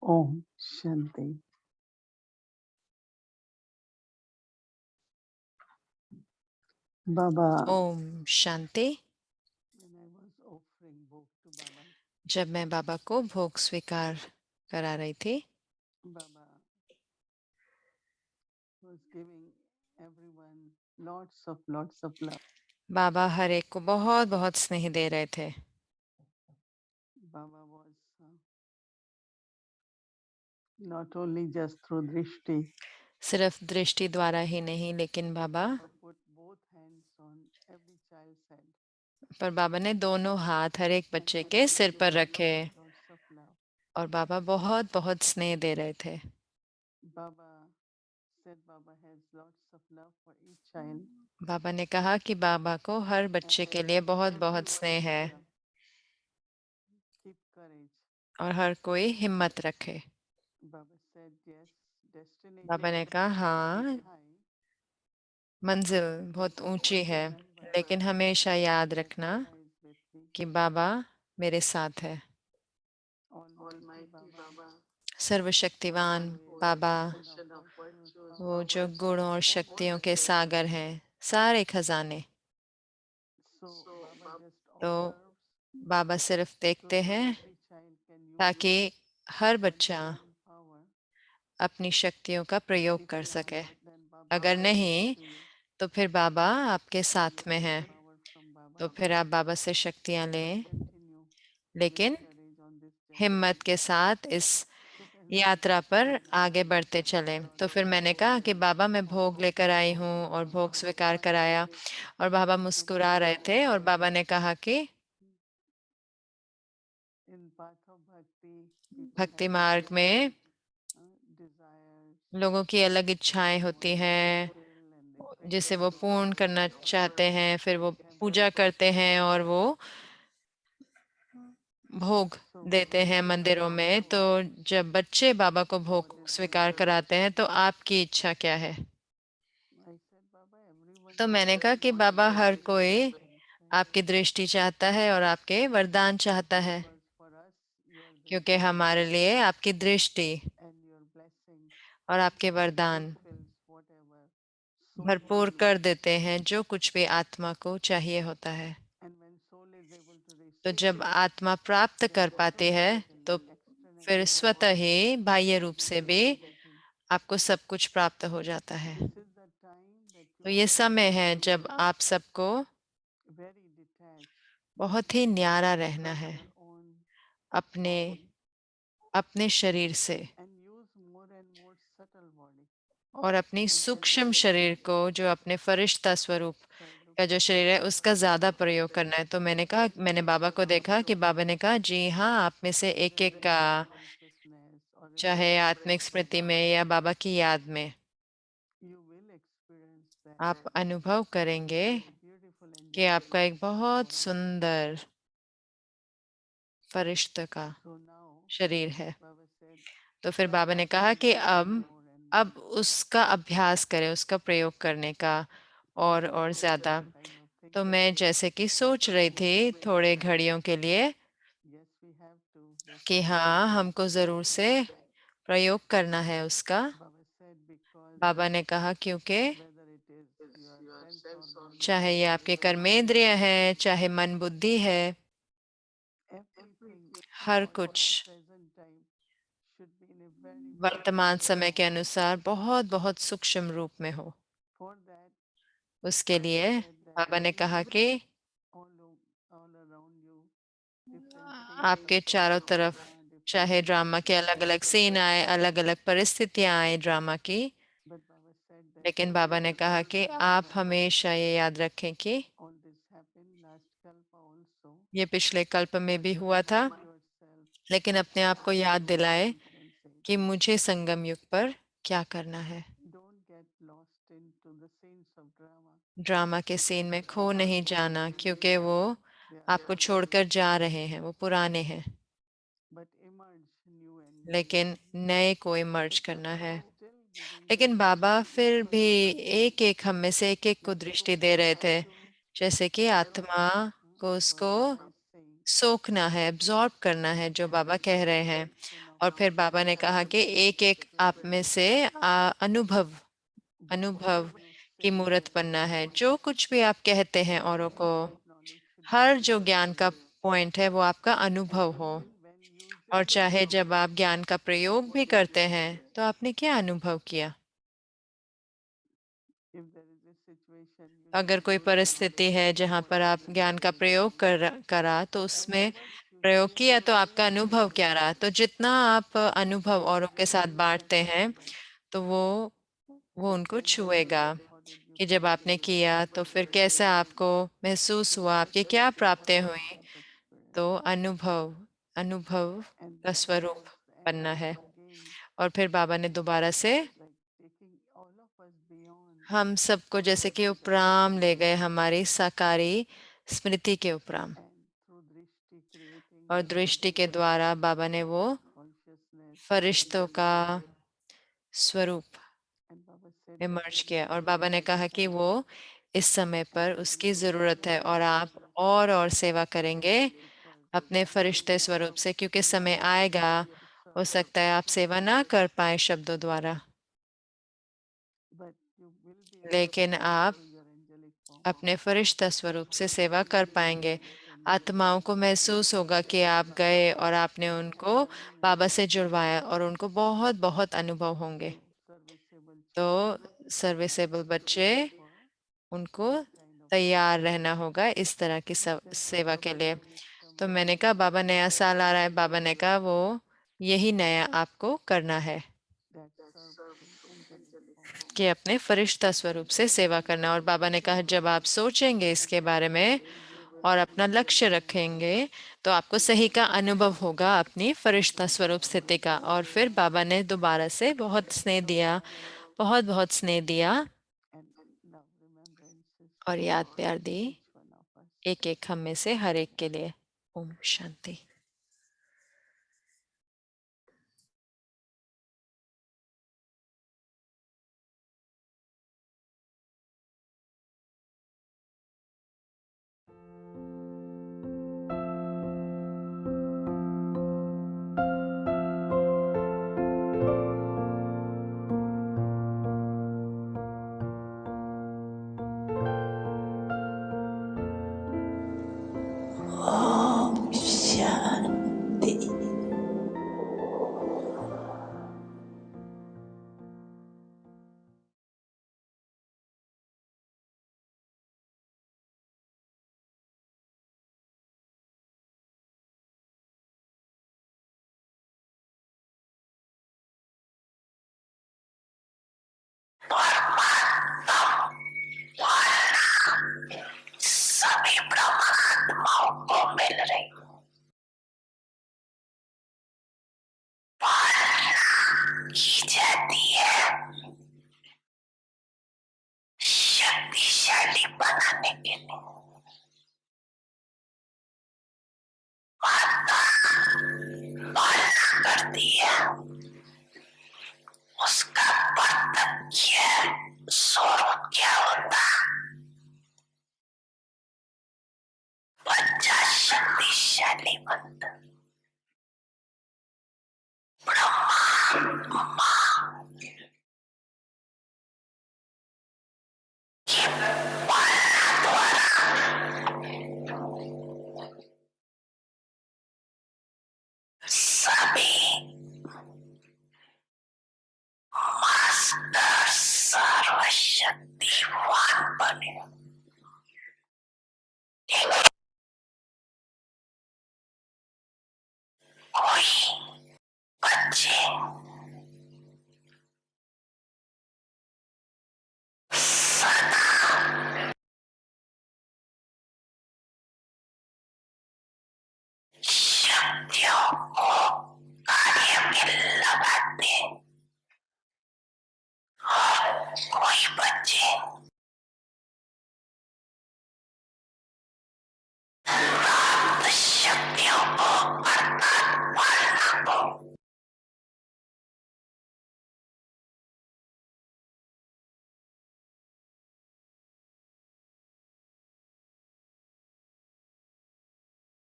Om Shanti. Baba, Om Shanti. when I was offering book to Baba, जब मैं बाबा को भोग स्वीकार करा रही थी, Baba was giving everyone lots of love. बाबा हर एक को बहुत बहुत स्नेह दे रहे थे। Baba was not only just through drishti. सिर्फ दृष्टि द्वारा ही नहीं, लेकिन बाबा Baba put both hands on every child's head ने दोनों हाथ हर एक and बच्चे was के सिर giving पर them रखे lots of love. और बाबा बहुत बहुत स्नेह दे रहे थे। Baba said Baba has lots of love for each child बाबा ने कहा कि बाबा को हर बच्चे and के लिए बहुत बहुत everyone स्नेह है should keep courage. और हर कोई हिम्मत रखे। Baba said yes, बाबा ने destination कहा is हाँ, high, मंजिल but बहुत ऊंची always है, remember लेकिन हमेशा याद that रखना Baba is with me. कि बाबा मेरे साथ है। Almighty Baba, सर्वशक्तिवान who is Baba, ocean of virtues, वो जो गुणों और शक्तियों के सागर हैं, सारे खजाने। so Baba just तो observes बाबा सिर्फ so देखते that हैं every child can use ताकि हर their बच्चा divine power. अपनी शक्तियों का प्रयोग If कर not, सके। then Baba अगर will guide नहीं to you तो फिर बाबा आपके and साथ you में take है, power from Baba. तो फिर आप बाबा से शक्तियां But लें, continue with लेकिन courage on this journey. हिम्मत के साथ इस So when Baba यात्रा पर said, I आगे have बढ़ते चले। brought तो फिर you मैंने both कहा कि and बाबा मैं भोग लेकर आई हूँ और भोग Baba स्वीकार smiled कराया। और बाबा and मुस्कुरा Baba रहे थे और said, बाबा ने कहा कि in path of bhakti, people भक्ति have मार्ग में desires लोगों की अलग they इच्छाएं want होती to हैं, fulfill and they pray जिसे to वो Baba. पूर्ण करना चाहते हैं, फिर वो Have पूजा करते हैं और वो भोग so देते हैं मंदिरों में। तो जब बच्चे बाबा को what भोग is your स्वीकार wish? कराते हैं तो आपकी इच्छा क्या है? I said, Baba, everyone तो मैंने wants कहा कि your बाबा हर कोई direction. आपकी दृष्टि चाहता है और आपके वरदान चाहता है, Because for us, your क्योंकि drishti हमारे लिए आपकी दृष्टि and your blessings और आपके वरदान fulfills whatever soul भरपूर wants. कर देते हैं जो कुछ भी आत्मा को चाहिए होता है। And when soul is able to तो receive जब it, आत्मा प्राप्त then कर पाती है तो automatically, फिर externally, स्वतः ही बाह्य you रूप से receive भी everything. आपको सब कुछ प्राप्त हो जाता So है। this is the time that you तो ये all have समय to है be जब आप सबको very detached बहुत ही न्यारा रहना from है your own अपने body अपने शरीर से and use more and more subtle body और अपनी and सूक्ष्म angelic शरीर body. को, जो अपने फरिश्ता स्वरूप So I का looked जो at शरीर है, Baba. उसका ज्यादा प्रयोग करना है। तो मैंने कहा, मैंने बाबा को देखा कि बाबा ने कहा जी हाँ, आप में से एक एक Whether का, in your consciousness or in चाहे आत्मिक remembrance of स्मृति में Baba, या बाबा की याद में, you will experience that आप अनुभव करेंगे very beautiful कि angelic आपका एक बहुत body. सुंदर फरिश्ते का So now शरीर है। Baba said, तो फिर बाबा ने कहा practice कि more and more and more. अब उसका अभ्यास करें, उसका प्रयोग करने का So और I was ज्यादा। kind of तो thinking, मैं जैसे कि सोच रही थी थोड़े घड़ियों के लिए yes, we have to कि definitely. हाँ, हमको जरूर से प्रयोग करना है उसका। Baba said, because बाबा ने कहा क्योंकि whether it is your sense organs चाहे ये आपके कर्मेंद्रिय है, चाहे मन बुद्धि है, everything हर for कुछ the present time should be in a very, very वर्तमान subtle समय के form. अनुसार बहुत बहुत सूक्ष्म रूप में हो। For that, उसके Baba लिए said that बाबा ने कहा कि all around you, different scenes of आपके चारों तरफ drama, different चाहे ड्रामा के अलग situations. अलग सीन आए, अलग अलग परिस्थितियां आए ड्रामा की, But Baba said that लेकिन बाबा ने कहा कि आप हमेशा ये याद रखें कि all this happened last kalpa also. ये पिछले कल्प में But भी हुआ था, remind yourself लेकिन अपने आप को what याद you दिलाए experiencing. कि मुझे संगम युग पर क्या करना है। Don't get lost into the scenes of drama drama के सीन because में they खो are नहीं temporary. जाना, क्योंकि वो They are आपको temporary. छोड़कर जा रहे हैं, वो पुराने हैं, But emerge new and new. लेकिन नए को इमर्ज But करना Baba है। was still giving लेकिन very बाबा फिर भी personal एक एक हम में से एक एक को like दृष्टि so दे you रहे have थे, to जैसे कि आत्मा को for उसको Baba is saying सोखना है, एब्जॉर्ब करना है जो बाबा कह रहे हैं। और फिर बाबा ने कहा कि एक एक आप में से अनुभव अनुभव की मूर्त बनना है। जो कुछ भी आप कहते हैं औरों को, हर जो ज्ञान का पॉइंट है वो आपका अनुभव हो। और चाहे जब आप ज्ञान का प्रयोग भी करते हैं तो आपने क्या अनुभव किया। अगर कोई परिस्थिति है जहां पर आप ज्ञान का प्रयोग करा तो उसमें प्रयोग किया तो आपका अनुभव क्या रहा। तो जितना आप अनुभव औरों के साथ बांटते हैं तो वो उनको छुएगा। कि जब आपने किया तो फिर कैसा आपको महसूस हुआ, आपकी क्या प्राप्तियां हुई। तो अनुभव अनुभव का स्वरूप बनना है। और फिर बाबा ने दोबारा से हम सबको जैसे कि उपराम ले गए, हमारी साकारी स्मृति के उपराम। और दृष्टि के द्वारा बाबा ने वो फरिश्तों का स्वरूप इमर्ज किया। और बाबा ने कहा कि वो इस समय पर उसकी जरूरत है और आप और सेवा करेंगे अपने फरिश्ते स्वरूप से, क्योंकि समय आएगा हो सकता है आप सेवा ना कर पाए शब्दों द्वारा, लेकिन आप अपने फरिश्ता स्वरूप से सेवा कर पाएंगे। आत्माओं को महसूस होगा कि आप गए और आपने उनको बाबा से जुड़वाया और उनको बहुत बहुत अनुभव होंगे। तो सर्विसेबल बच्चे, उनको तैयार रहना होगा इस तरह की सेवा के लिए। तो मैंने कहा बाबा नया साल आ रहा है, बाबा ने कहा वो यही नया आपको करना है कि अपने फरिश्ता स्वरूप से सेवा करना। और बाबा ने कहा जब आप सोचेंगे इसके बारे में और अपना लक्ष्य रखेंगे तो आपको सही का अनुभव होगा अपनी फरिश्ता स्वरूप स्थिति का। और फिर बाबा ने दोबारा से बहुत स्नेह दिया, बहुत बहुत स्नेह दिया और याद प्यार दी एक एक हम में से हर एक के लिए। ओम शांति। Om Shanti. सभी ब्रह्मात्माओं को मिल रही की जाती है शक्तिशाली बनाने के लिए। माता पालना करती है, उसका प्रत्यक्ष स्वरूप क्या होता, बच्चा शक्तिशाली बनता। ब्रह्मा माँ की पालना द्वारा सभी मास्टर सर्वशक्तिवान बने। कोई बच्चे सदा शक्तियों को कार्य में लगाते और कोई बच्चे प्राप्त शक्तियों को अर्थात पालना को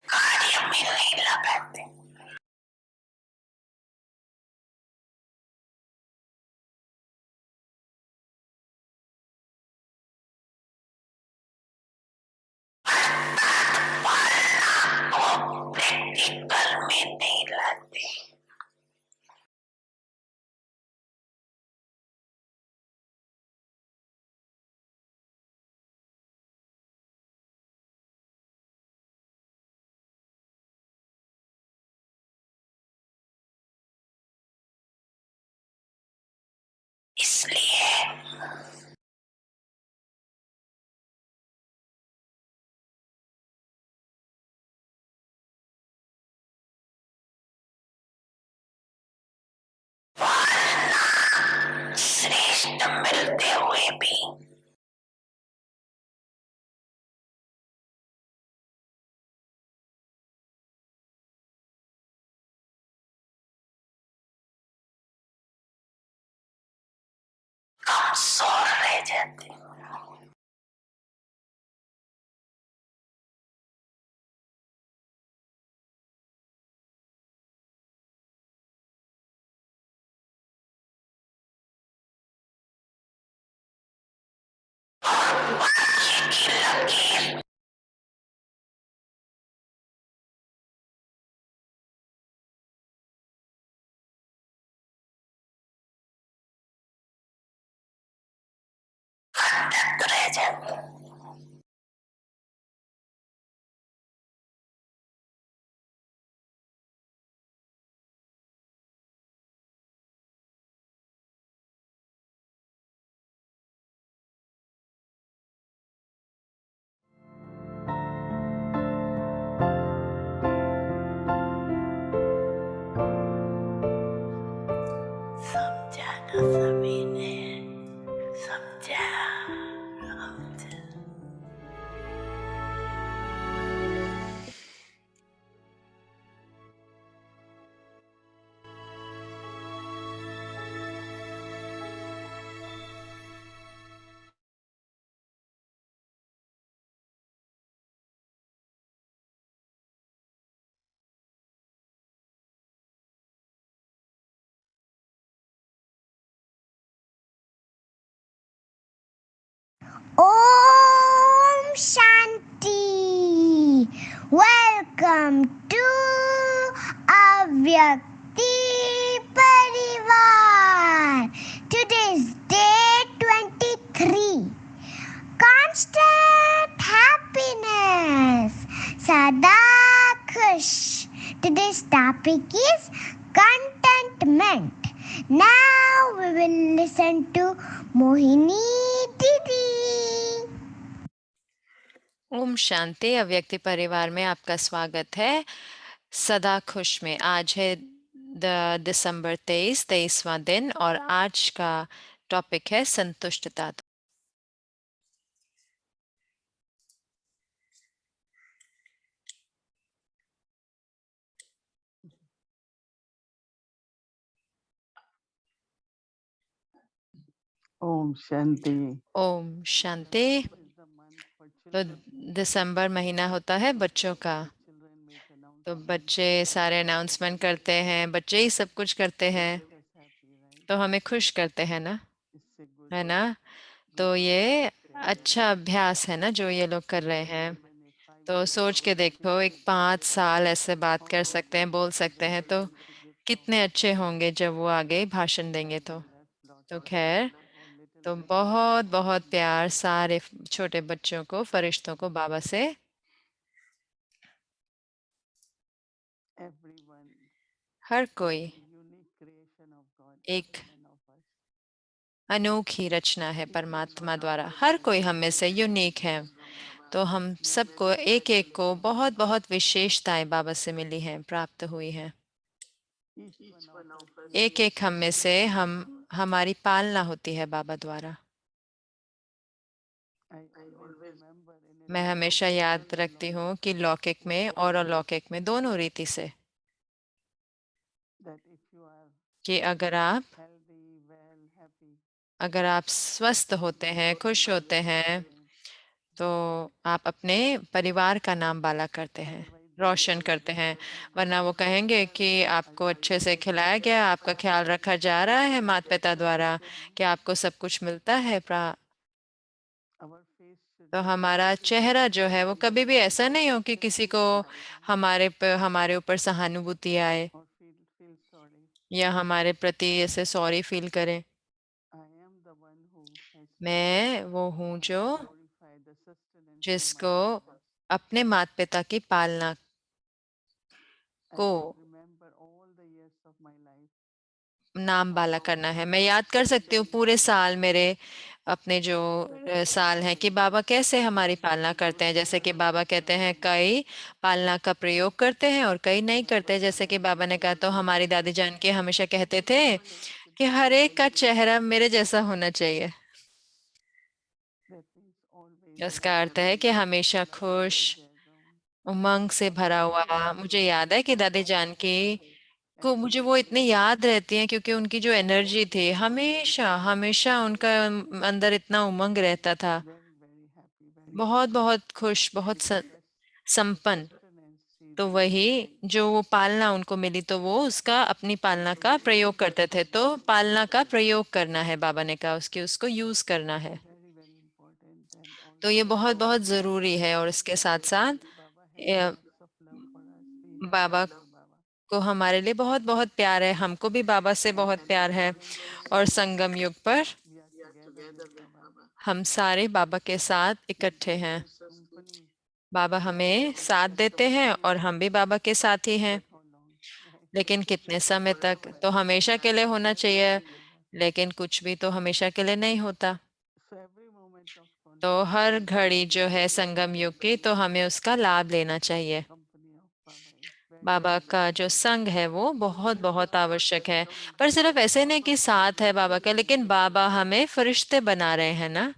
कार्य कष्ट मिलते हुए भी कमजोर रह जाते हैं। भाग्य की लकीर खंडित रह जाती है। समझा ना सभी ने, समझा। Om Shanti. Welcome to Avyakti Parivar. Today's day 23. Constant happiness. Sada Khush. Today's topic is contentment. Now we will listen to Mohini Didi. Om Shanti. अव्यक्ति परिवार में आपका स्वागत है। सदा खुश में आज है दिसंबर 23वां दिन और आज का टॉपिक है संतुष्टता। Om Shanti. Om Shanti. December is the month for तो children. दिसंबर महीना होता है बच्चों का, Children make तो announcements. बच्चे सारे अनाउंसमेंट करते हैं, बच्चे ही सब कुछ करते हैं, Make us happy, right? तो हमें खुश करते हैं ना, इससे good है ना। तो ये अच्छा अभ्यास है ना जो ये लोग कर रहे हैं। children एक 5 तो years सोच के देखो, एक 5 साल ऐसे बात कर सकते हैं, बोल सकते हैं, तो कितने अच्छे होंगे जब वो आगे भाषण देंगे। तो खैर, तो बहुत बहुत प्यार सारे छोटे बच्चों को, फरिश्तों को बाबा से। everyone हर कोई unique creation of God, एक every one of us. अनोखी रचना है परमात्मा द्वारा, हर कोई हम में से यूनिक है। तो हम सबको एक एक को बहुत बहुत विशेषताएं बाबा से मिली हैं, प्राप्त हुई हैं। Each one of us एक एक हम में से हमारी पालना होती है बाबा द्वारा। I always remember in मैं a हमेशा याद रखती हूँ कि लौकिक में और अलौकिक में दोनों रीति से, that if you are कि अगर आप healthy, well, happy, स्वस्थ होते हैं, खुश होते हैं, तो आप अपने परिवार का नाम बाला करते हैं, रोशन करते हैं। वरना वो कहेंगे कि आपको अच्छे से खिलाया गया, आपका ख्याल रखा जा रहा है माता पिता द्वारा, कि आपको सब कुछ मिलता है। our face should तो never हमारा चेहरा जो है वो कभी भी ऐसा नहीं हो कि किसी को हमारे ऊपर सहानुभूति आए or feel sorry. या हमारे प्रति ऐसे सॉरी फील करें। I am the one who has मैं वो हूँ जो glorify the sustenance of my जिसको parents. अपने माता पिता की पालना I को should remember all the years of my life. नाम बाला करना है। मैं याद कर सकती हूँ पूरे साल मेरे अपने जो साल हैं कि बाबा कैसे हमारी पालना करते हैं। जैसे कि बाबा कहते हैं कई पालना का प्रयोग करते हैं और कई नहीं करते। जैसे कि बाबा ने कहा, तो हमारी दादी जान के हमेशा कहते थे कि हर एक का चेहरा मेरे जैसा होना चाहिए। that means always इसका अर्थ है कि हमेशा खुश, उमंग से भरा हुआ। मुझे याद है कि दादी जानकी को मुझे वो इतनी याद रहती हैं क्योंकि उनकी जो एनर्जी थी, हमेशा हमेशा उनका अंदर इतना उमंग रहता था। very very happy, very बहुत बहुत खुश, बहुत because संपन्न। sustenance she तो वही received. जो वो पालना उनको मिली, तो वो उसका अपनी पालना का प्रयोग करते थे। तो पालना का प्रयोग करना है, बाबा ने कहा उसकी उसको यूज करना है। Very very important, and तो ये also बहुत बहुत जरूरी है। और इसके साथ साथ Baba has lots of love for us. We have Baba love for Baba. को हमारे लिए बहुत बहुत प्यार है, हमको भी बाबा से बहुत प्यार है। और संगम युग पर We are together with Baba. हम सारे बाबा के साथ इकट्ठे Give हैं। us company बाबा हमें साथ देते हैं और हम भी बाबा के साथ ही हैं। for how long? Right? लेकिन कितने समय तक? तो हमेशा के लिए होना चाहिए, लेकिन कुछ भी तो हमेशा के लिए नहीं होता। So every moment of तो consciousness, हर घड़ी जो है संगम युग की, तो हमें उसका लाभ लेना चाहिए। company of Baba is very Baba very का जो संग है वो बहुत बहुत आवश्यक है। पर सिर्फ ऐसे नहीं कि साथ है बाबा का, लेकिन बाबा हमें फरिश्ते बना रहे हैं ना,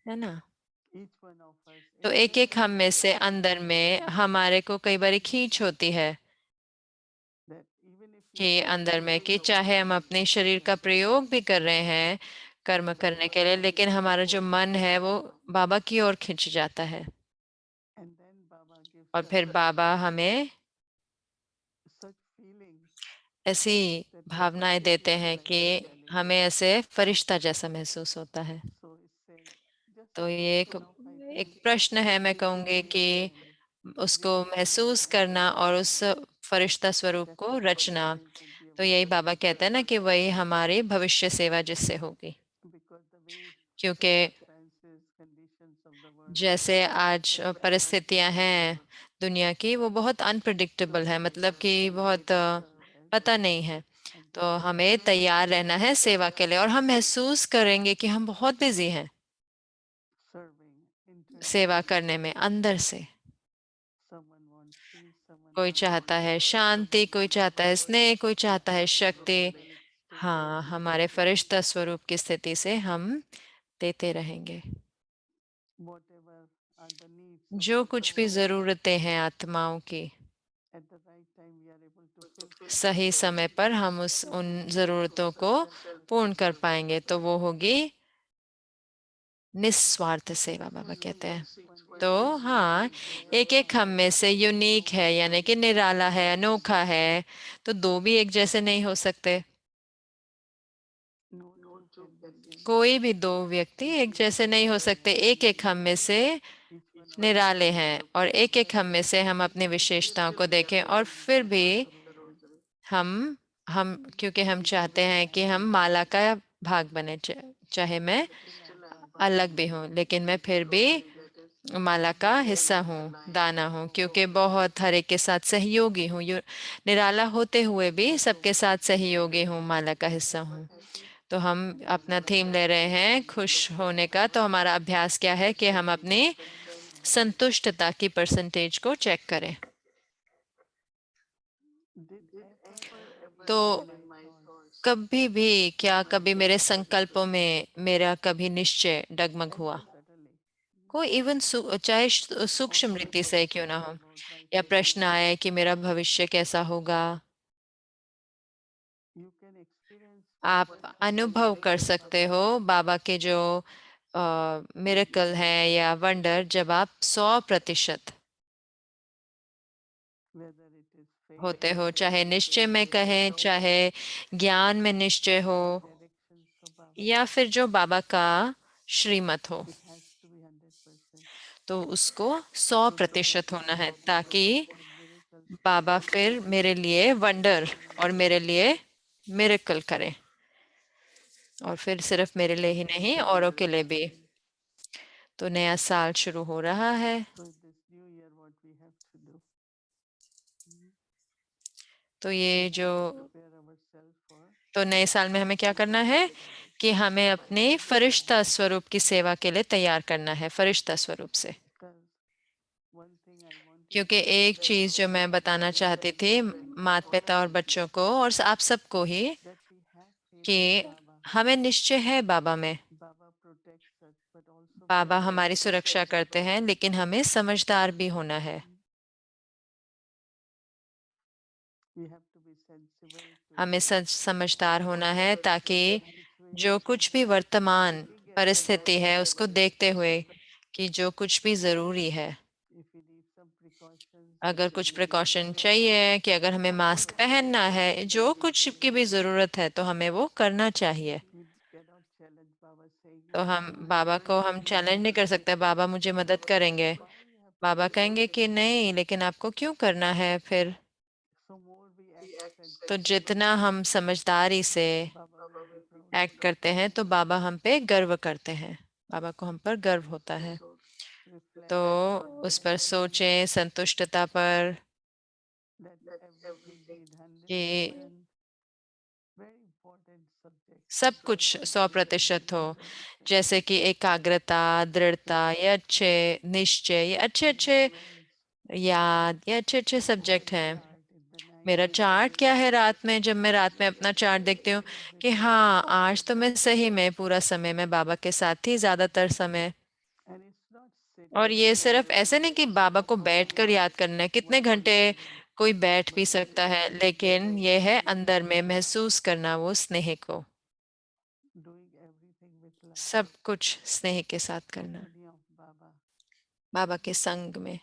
है ना। each one of us तो एक inside एक हम में से us अंदर में हमारे को कई बार खींच होती है that even if we कि are अंदर में, using कि our चाहे हम body अपने शरीर का प्रयोग भी कर रहे हैं कर्म करने के लिए, लेकिन हमारा जो मन है वो बाबा की ओर खिंच जाता है। and then Baba gives और us फिर बाबा हमें such feelings ऐसी that we भावनाएं देते feel हैं like कि angelic. हमें ऐसे फरिश्ता जैसा महसूस होता है। So it's said just तो ये now एक I एक feel प्रश्न है, मैं feeling कहूंगी very कि angelic. उसको Which means महसूस करना और उस फरिश्ता स्वरूप that को means Rachna. always would be तो our यही बाबा service. कहते हैं ना कि वही हमारी भविष्य सेवा जिससे होगी। Because the way क्योंकि circumstances, conditions of the world जैसे आज very परिस्थितियां हैं दुनिया की, वो बहुत अनप्रिडिक्टेबल है, मतलब कि बहुत पता नहीं है। and to तो be हमें तैयार रहना है सेवा के लिए, और हम महसूस करेंगे कि हम बहुत बिजी हैं serving सेवा internally. करने में अंदर से। Someone wants peace, someone कोई wants चाहता है love, शांति, someone कोई wants चाहता है स्नेह, कोई चाहता है our शक्ति। angelic state of हाँ, being. हमारे फरिश्ता स्वरूप की स्थिति से हम देते रहेंगे। Whatever are the needs of जो the कुछ भी soul, जरूरतें हैं आत्माओं की, at the right time we are able to fulfill them. सही समय पर हम उस उन जरूरतों को पूर्ण कर पाएंगे। तो वो होगी निस्वार्थ सेवा, बाबा कहते हैं। Each one तो individually हाँ, is there, एक एक हम में से यूनिक है, यानी कि निराला है, अनोखा है। तो दो भी एक जैसे नहीं हो सकते। no two can be same. कोई भी दो व्यक्ति एक जैसे नहीं हो सकते। एक एक हम में से Each one of us निराले has हैं, got और एक एक हम different में से हम अपनी विशेषताओं को देखें। और फिर भी हम क्योंकि हम चाहते हैं कि हम माला का भाग बने, चाहे मैं still I'm part of अलग भी हूँ, लेकिन मैं फिर भी माला का हिस्सा हूँ, दाना हूँ, क्योंकि बहुत हर एक के साथ सहयोगी हूँ। निराला होते हुए भी सबके साथ सहयोगी हूँ, माला का हिस्सा हूँ। तो हम अपना थीम ले रहे हैं खुश होने का। तो हमारा अभ्यास क्या है कि हम अपनी संतुष्टता की परसेंटेज को चेक करें। did ever तो in my thoughts कभी भी क्या, कभी मेरे संकल्पों में मेरा कभी निश्चय डगमग हुआ? ever subtly कोई इवन चाहे or सूक्ष्म you रीति से क्यों ना हो, about my या future, प्रश्न आए कि मेरा भविष्य कैसा होगा। you can experience आप Baba's अनुभव कर miracle, सकते हो बाबा के जो मिरेकल है या वंडर, जब आप 100% whether it is faith, होते हो, चाहे निश्चय में कहें, चाहे ज्ञान में निश्चय हो, directions of Baba. या फिर जो बाबा का श्रीमत हो, It has to be 100%. तो उसको सौ So Baba प्रतिशत can होना है, ताकि perform the miracles बाबा फिर मेरे लिए वंडर और मेरे लिए मिरेकल करे, और फिर सिर्फ मेरे लिए ही नहीं, औरों के लिए भी। तो नया साल शुरू हो रहा है। So in this new year, what we have to do, तो we ये have जो to prepare ourselves for तो नए साल में हमें क्या करना है कि हमें अपने फरिश्ता स्वरूप की सेवा के लिए तैयार करना है, फरिश्ता स्वरूप से। because one thing I wanted क्योंकि to एक चीज जो मैं बताना चाहती थी माता पिता और बच्चों को और आप सबको ही, that कि हमें निश्चय है बाबा में। बाबा हमारी सुरक्षा करते हैं, लेकिन हमें समझदार भी होना है। हमें समझदार होना है, ताकि जो कुछ भी वर्तमान परिस्थिति है उसको देखते हुए कि जो कुछ भी जरूरी है, अगर कुछ प्रिकॉशन चाहिए, कि अगर हमें मास्क पहनना है, जो कुछ की भी जरूरत है तो हमें वो करना चाहिए। तो हम बाबा को हम चैलेंज नहीं कर सकते, बाबा मुझे मदद करेंगे। बाबा कहेंगे कि नहीं, लेकिन आपको क्यों करना है फिर? तो जितना हम समझदारी से एक्ट करते हैं तो बाबा हम पे गर्व करते हैं, बाबा को हम पर गर्व होता है। तो उस पर सोचें, संतुष्टता पर, कि सब कुछ 100% हो, जैसे कि एकाग्रता, दृढ़ता, ये अच्छे निश्चय, ये अच्छे अच्छे याद, ये अच्छे अच्छे सब्जेक्ट हैं। मेरा चार्ट क्या है रात में, जब मैं रात में अपना चार्ट देखती हूँ कि हाँ, आज तो मैं सही में पूरा समय मैं बाबा के साथ ही ज्यादातर समय। और ये सिर्फ ऐसे नहीं कि बाबा को बैठकर याद करना है, कितने घंटे कोई बैठ भी सकता है, लेकिन ये है अंदर में महसूस करना वो स्नेह को, सब कुछ स्नेह के साथ करना, बाबा के संग में।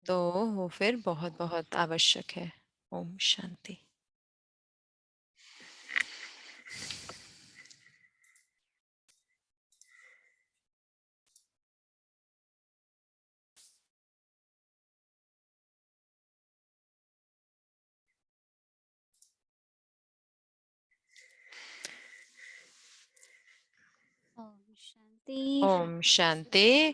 तो वो फिर बहुत बहुत आवश्यक है। ओम शांति। ओम शांति।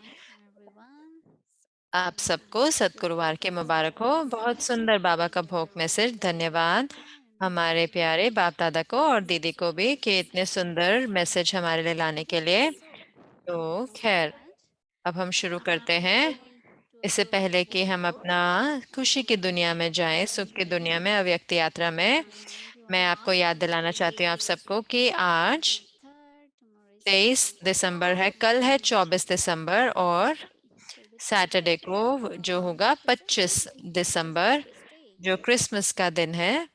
आप सबको सतगुरुवार के मुबारक हो। बहुत सुंदर बाबा का भोग मैसेज, धन्यवाद हमारे प्यारे बाप दादा को और दीदी को भी, कि इतने सुंदर मैसेज हमारे लिए लाने के लिए। तो खैर, अब हम शुरू करते हैं। इससे पहले कि हम अपना खुशी की दुनिया में जाएं, सुख की दुनिया में, अव्यक्त यात्रा में, मैं आपको याद दिलाना चाहती हूँ आप सबको कि आज 23 दिसंबर है, कल है 24 दिसंबर, और सैटरडे को जो होगा 25 दिसंबर, जो क्रिसमस का दिन है।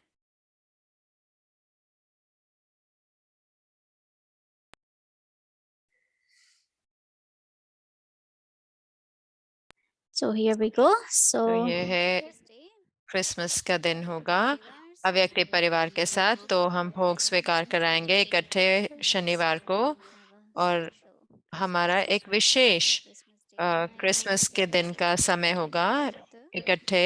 So here we go. तो So ये है क्रिसमस का दिन होगा अव्यक्त परिवार के साथ। तो हम भोग स्वीकार कराएंगे इकट्ठे शनिवार को, और हमारा एक विशेष क्रिसमस के दिन का समय होगा इकट्ठे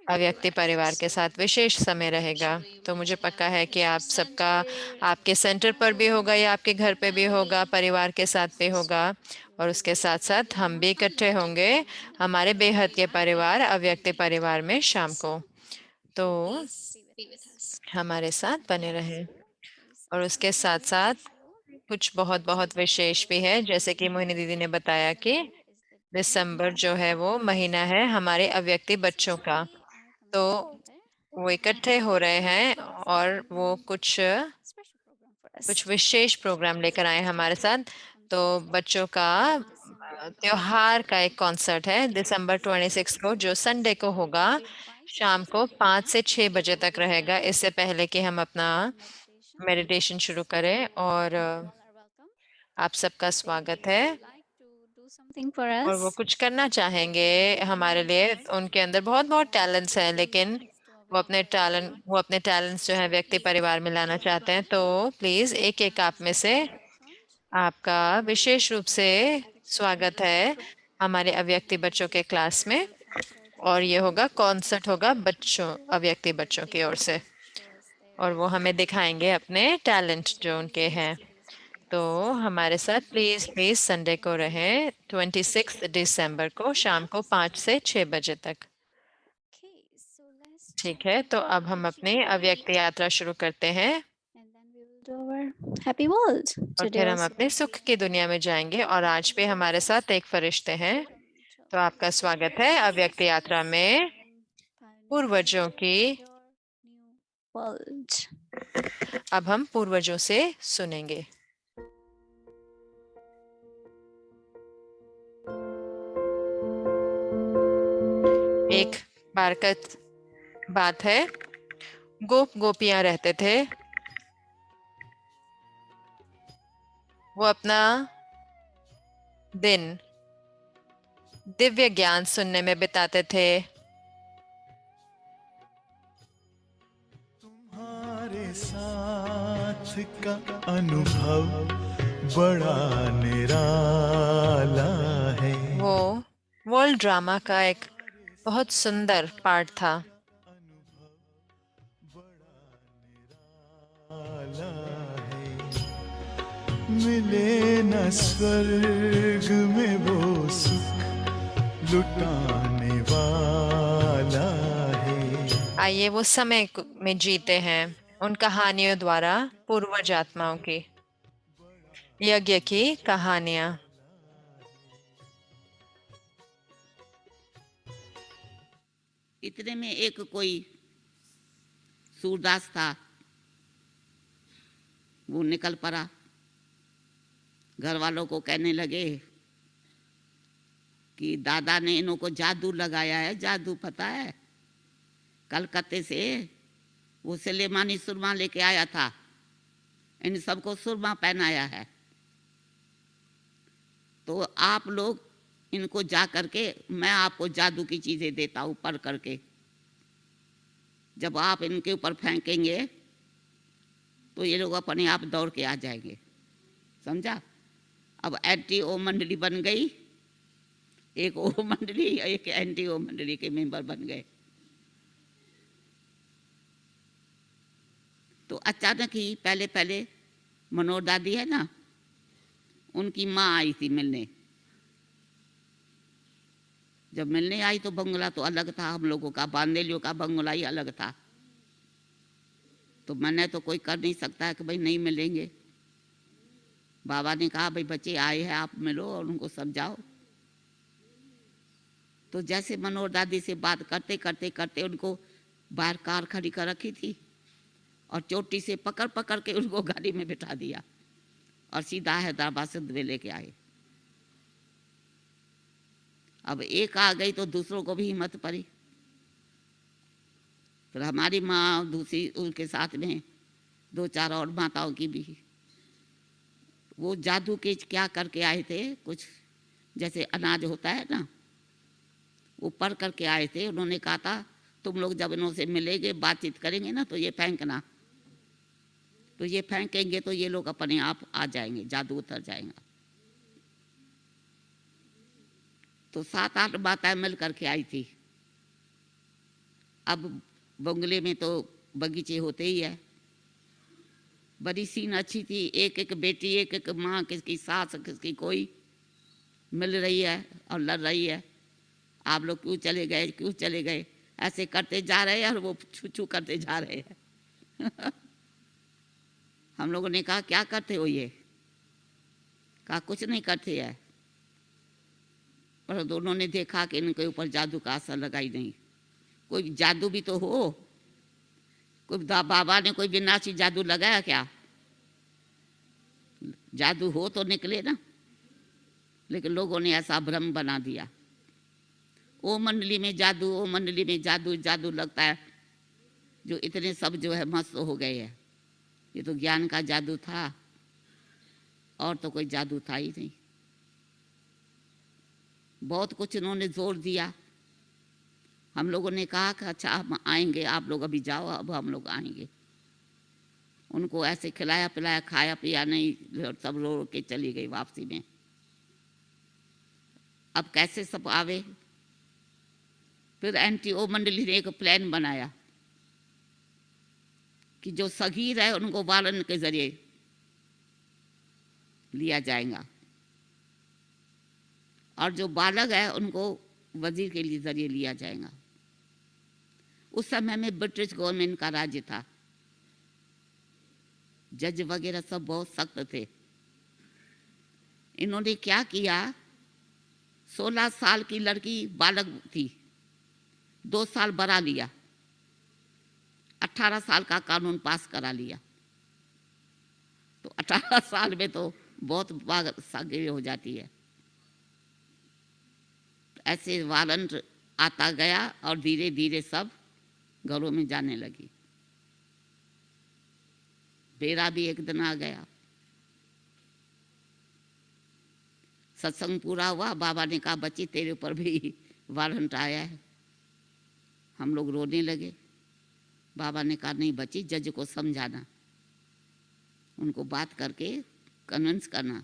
अव्यक्ति परिवार के साथ, विशेष समय रहेगा। तो मुझे पक्का है कि आप सबका, आपके सेंटर पर भी होगा या आपके घर पे भी होगा, परिवार के साथ भी होगा, और उसके साथ साथ हम भी इकट्ठे होंगे हमारे बेहद के परिवार अव्यक्ति परिवार में शाम को। तो हमारे साथ बने रहें। और उसके साथ साथ कुछ बहुत बहुत विशेष भी है, जैसे कि मोहिनी दीदी ने बताया कि दिसंबर जो है वो महीना है हमारे अव्यक्ति बच्चों का। तो वो इकट्ठे हो रहे हैं और वो कुछ विशेष प्रोग्राम लेकर आए हमारे साथ। तो बच्चों का त्योहार का एक कॉन्सर्ट है दिसंबर 26 को, जो संडे को होगा, शाम को 5 से 6 बजे तक रहेगा। इससे पहले कि हम अपना मेडिटेशन शुरू करें, और आप सबका स्वागत है। और वो कुछ करना चाहेंगे हमारे लिए, उनके अंदर बहुत बहुत टैलेंट्स हैं, लेकिन वो अपने टैलेंट्स जो है व्यक्ति परिवार में लाना चाहते हैं। तो प्लीज एक एक आप में से आपका विशेष रूप से स्वागत है हमारे अव्यक्ति बच्चों के क्लास में। और ये होगा कॉन्सर्ट होगा बच्चों, अव्यक्ति बच्चों की ओर से, और वो हमें दिखाएंगे अपने टैलेंट जो उनके हैं। तो हमारे साथ प्लीज प्लीज संडे को रहें, 26 दिसंबर को शाम को 5 से 6 बजे तक। ठीक है, तो अब हम अपनी अव्यक्त यात्रा शुरू करते हैं, happy world. और फिर हम अपने सुख की दुनिया में जाएंगे। और आज भी हमारे साथ एक फरिश्ते हैं। तो आपका स्वागत है अव्यक्त यात्रा में, पूर्वजों की world. अब हम पूर्वजों से सुनेंगे। एक बार का बात है, गोप गोपियां रहते थे। वो अपना दिन दिव्य ज्ञान सुनने में बिताते थे। तुम्हारे साथ का अनुभव बड़ा निराला है। वो वर्ल्ड ड्रामा का एक बहुत सुंदर पार्ट था। निराला है। मिले न स्वर्ग में वो सुख लुटाने वाला है। आइए वो समय में जीते हैं उन कहानियों द्वारा, पूर्वज आत्माओं की यज्ञ की कहानियां। इतने में एक कोई सूरदास था, वो निकल पड़ा। घर वालों को कहने लगे कि दादा ने इन्हों को जादू लगाया है। जादू पता है, कलकत्ते से वो सुलेमानी सुरमा लेके आया था, इन सबको सुरमा पहनाया है। तो आप लोग इनको जा करके, मैं आपको जादू की चीज़ें देता हूँ पढ़ करके, जब आप इनके ऊपर फेंकेंगे तो ये लोग अपने आप दौड़ के आ जाएंगे। समझा? अब एंटी ओ मंडली बन गई, एक ओ मंडली एक एंटी ओ मंडली के मेंबर बन गए। तो अचानक ही पहले पहले मनोहर दादी है ना, उनकी माँ आई थी मिलने। जब मिलने आई तो बंगला तो अलग था, हम लोगों का बांदेलियों का बंगला ही अलग था। तो मैंने तो कोई कर नहीं सकता है कि भाई नहीं मिलेंगे। बाबा ने कहा भाई बच्चे आए हैं, आप मिलो और उनको समझाओ। तो जैसे मनोहर दादी से बात करते करते करते उनको बाहर कार खड़ी कर रखी थी और चोटी से पकड़ पकड़ के उनको गाड़ी में बिठा दिया और सीधा हैदराबाद से दुबई लेके आए। अब एक आ गई तो दूसरों को भी हिम्मत पड़ी। फिर हमारी माँ, दूसरी उनके साथ में दो चार और माताओं की भी। वो जादू के क्या करके आए थे, कुछ जैसे अनाज होता है ना, वो पढ़ करके आए थे। उन्होंने कहा था तुम लोग जब इन्हों से मिलेंगे, बातचीत करेंगे ना, तो ये फेंकना। तो ये फेंकेंगे तो ये लोग अपने आप आ जाएंगे, जादू उतर जाएगा। तो 7-8 माताएं मिल करके आई थी। अब बंगले में तो बगीचे होते ही है। बड़ी सीन अच्छी थी, एक एक बेटी, एक एक माँ, किसकी सास, किसकी कोई मिल रही है और लड़ रही है। आप लोग क्यों चले गए, क्यों चले गए, ऐसे करते जा रहे हैं और वो छू छू करते जा रहे हैं। हम लोगों ने कहा क्या करते हो ये? कहा कुछ नहीं करते है। पर दोनों ने देखा कि इनके ऊपर जादू का असर लगा ही नहीं। कोई जादू भी तो हो, कोई बाबा ने कोई विनाशी जादू लगाया क्या? जादू हो तो निकले ना। लेकिन लोगों ने ऐसा भ्रम बना दिया, ओ मंडली में जादू, ओ मंडली में जादू, जादू लगता है। जो इतने सब जो है मस्त हो गए हैं। ये तो ज्ञान का जादू था और तो कोई जादू था ही नहीं। बहुत कुछ इन्होंने जोर दिया। हम लोगों ने कहा कि अच्छा हम आएंगे, आप लोग अभी जाओ, अब हम लोग आएंगे। उनको ऐसे खिलाया पिलाया, खाया पिया नहीं, सब रो के चली गई वापसी में। अब कैसे सब आवे? फिर एनटीओ मंडली ने एक प्लान बनाया कि जो सगीर है उनको वालन के जरिए लिया जाएगा और जो बालक है उनको वजीर के लिए जरिए लिया जाएगा। उस समय में ब्रिटिश गवर्नमेंट का राज्य था, जज वगैरह सब बहुत सख्त थे। इन्होंने क्या किया, 16 साल की लड़की बालक थी, 2 साल बड़ा लिया, 18 साल का कानून पास करा लिया। तो 18 साल में तो बहुत सागिर हो जाती है। ऐसे वारंट आता गया और धीरे धीरे सब घरों में जाने लगी। मेरा भी एक दिन आ गया। सत्संग पूरा हुआ, बाबा ने कहा बच्ची तेरे ऊपर भी वारंट आया है। हम लोग रोने लगे। बाबा ने कहा नहीं बच्ची, जज को समझाना, उनको बात करके कन्विंस करना।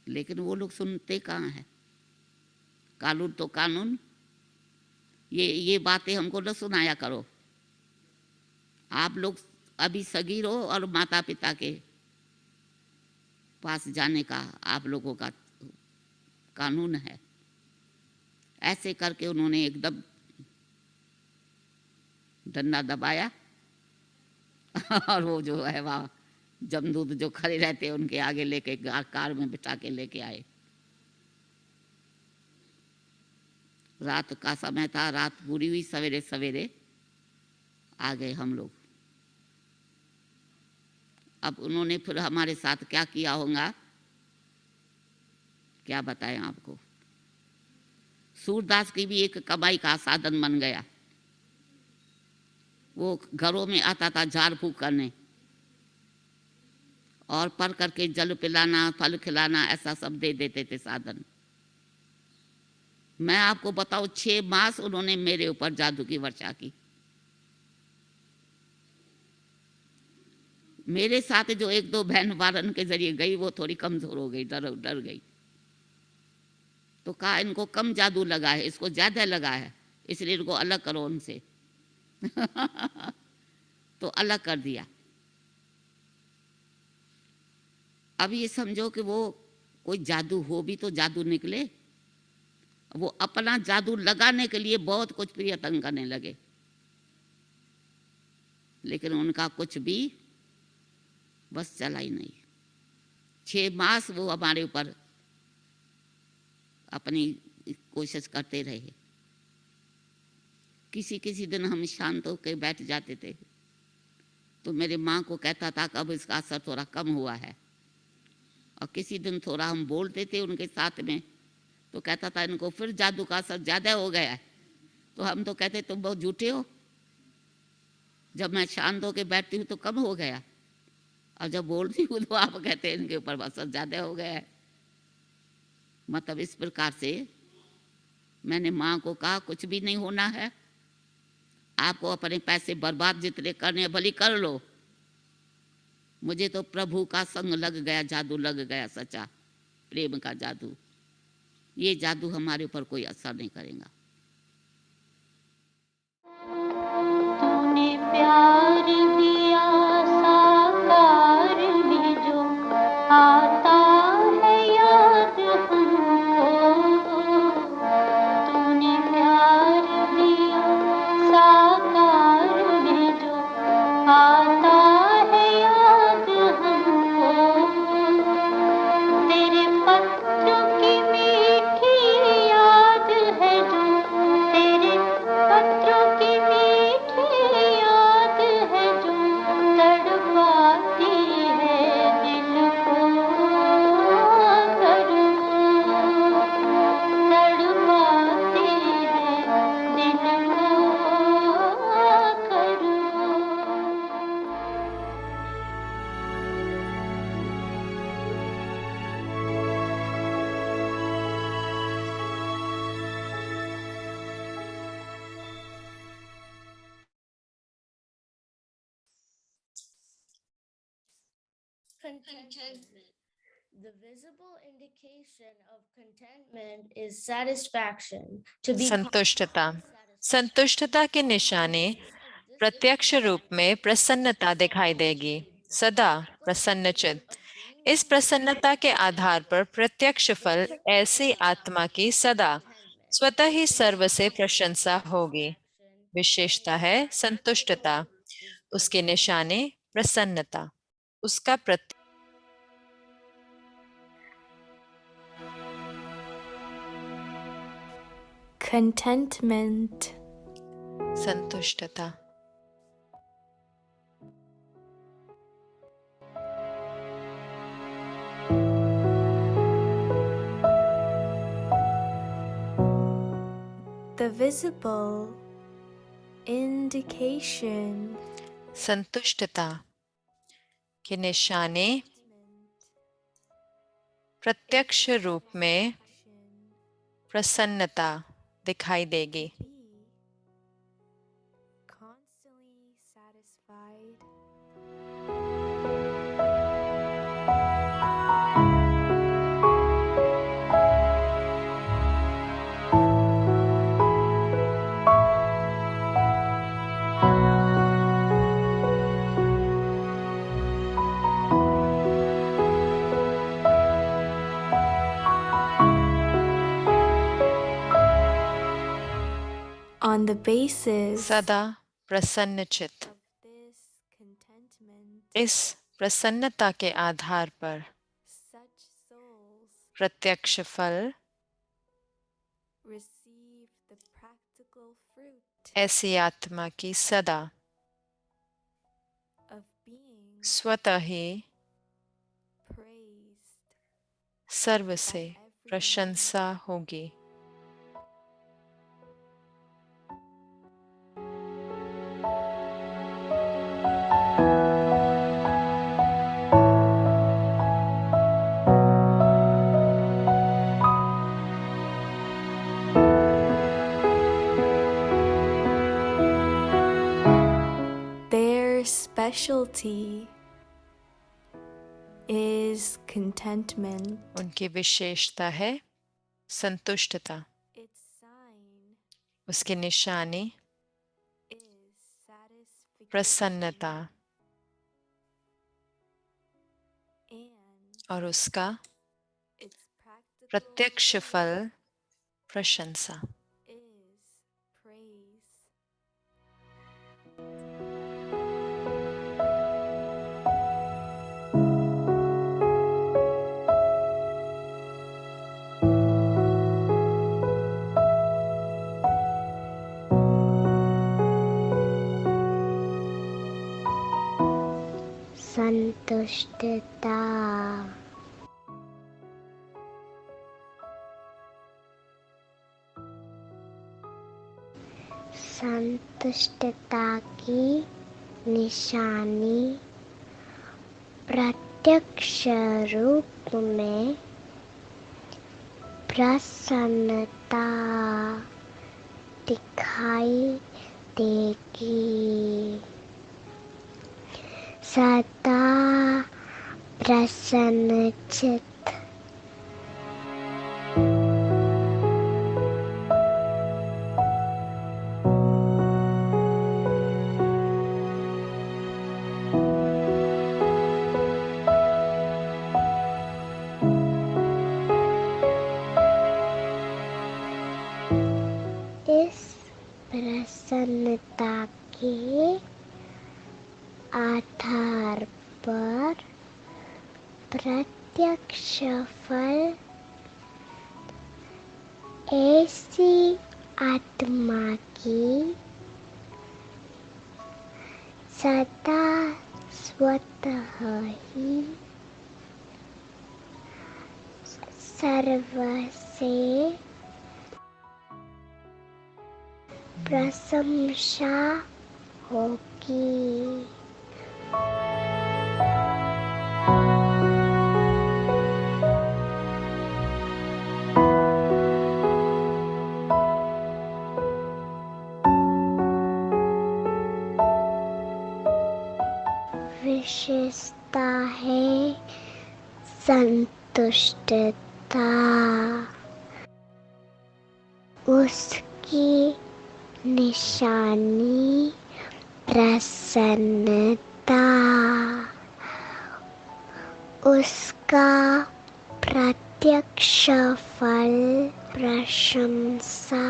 लेकिन वो लोग सुनते कहाँ हैं। कानून तो कानून, ये बातें हमको न सुनाया करो। आप लोग अभी सगीर हो और माता पिता के पास जाने का आप लोगों का कानून है। ऐसे करके उन्होंने एकदम डंडा दबाया और वो जो है वहाँ जमदूत जो खड़े रहते हैं उनके आगे लेके कार में बिठा के लेके आए। रात का समय था, रात पूरी हुई, सवेरे सवेरे आ गए हम लोग। अब उन्होंने फिर हमारे साथ क्या किया होगा क्या बताएं आपको। सूरदास की भी एक कमाई का साधन बन गया। वो घरों में आता था झाड़ फूक करने और पर करके जल पिलाना, फल खिलाना, ऐसा सब दे देते थे साधन। मैं आपको बताऊं 6 मास उन्होंने मेरे ऊपर जादू की वर्षा की। मेरे साथ जो 1-2 बहन वारन के जरिए गई वो थोड़ी कमजोर हो गई, डर गई। तो कहा इनको कम जादू लगा है, इसको ज्यादा लगा है, इसलिए इनको अलग करो उनसे। तो अलग कर दिया। अब ये समझो कि वो कोई जादू हो भी तो जादू निकले। वो अपना जादू लगाने के लिए बहुत कुछ प्रयत्न करने लगे, लेकिन उनका कुछ भी बस चला ही नहीं। 6 मास वो हमारे ऊपर अपनी कोशिश करते रहे। किसी किसी दिन हम शांत होकर बैठ जाते थे तो मेरे माँ को कहता था कि अब इसका असर थोड़ा कम हुआ है। और किसी दिन थोड़ा हम बोलते थे उनके साथ में तो कहता था इनको फिर जादू का असर ज़्यादा हो गया है। तो हम तो कहते तुम बहुत झूठे हो, जब मैं शांत होकर बैठती हूँ तो कम हो गया, और जब बोलती हूँ तो आप कहते हैं इनके ऊपर असर ज़्यादा हो गया है। मतलब इस प्रकार से मैंने माँ को कहा कुछ भी नहीं होना है, आपको अपने पैसे बर्बाद जितने करने भली कर लो, मुझे तो प्रभु का संग लग गया, जादू लग गया, सच्चा प्रेम का जादू। ये जादू हमारे ऊपर कोई असर नहीं करेगा। तूने प्यार दिया साकार में जो आता है याद हमको। तूने प्यार दिया साकार में जो आता है याद हमको। तेरे पत्र की मीठी याद है जो, तेरे पत्रों की मीठी याद है जो तड़पाती है दिल को तड़पाती है दिल Contentment. The visible indication of contentment is satisfaction. To be संतुष्टता। संतुष्टता के निशाने प्रत्यक्ष रूप में प्रसन्नता दिखाई देगी, सदा प्रसन्नचित। इस प्रसन्नता के आधार पर प्रत्यक्ष फल ऐसी आत्मा की सदा स्वतः ही सर्व से प्रशंसा होगी। विशेषता है संतुष्टता, उसके निशाने प्रसन्नता, उसका Contentment. संतुष्टता। The visible indication संतुष्टता के निशाने प्रत्यक्ष रूप में प्रसन्नता दिखाई देगी। constantly satisfied, on the basis सदा प्रसन्नचित। of this contentment, इस प्रसन्नता के आधार पर such souls प्रत्यक्ष फल receive the practical fruit ऐसी आत्मा की सदा of being स्वतः ही praised सर्व से प्रशंसा होगी। Their specialty is contentment. उनकी विशेषता है संतुष्टता। Its sign उसकी निशानी is satisfaction प्रसन्नता and और उसका its practical प्रत्यक्ष fruit फल प्रशंसा। is praise. संतुष्टता संतुष्टता की निशानी प्रत्यक्ष रूप में प्रसन्नता दिखाई देगी। सदा प्रसन्नचित इस प्रसन्नता के आधार पर प्रत्यक्ष फल ऐसी आत्मा की सदा स्वतः ही सर्व से प्रशंसा होगी। विशेषता है संतुष्टता। उसकी निशानी प्रसन्नता। उसका प्रत्यक्ष फल प्रशंसा।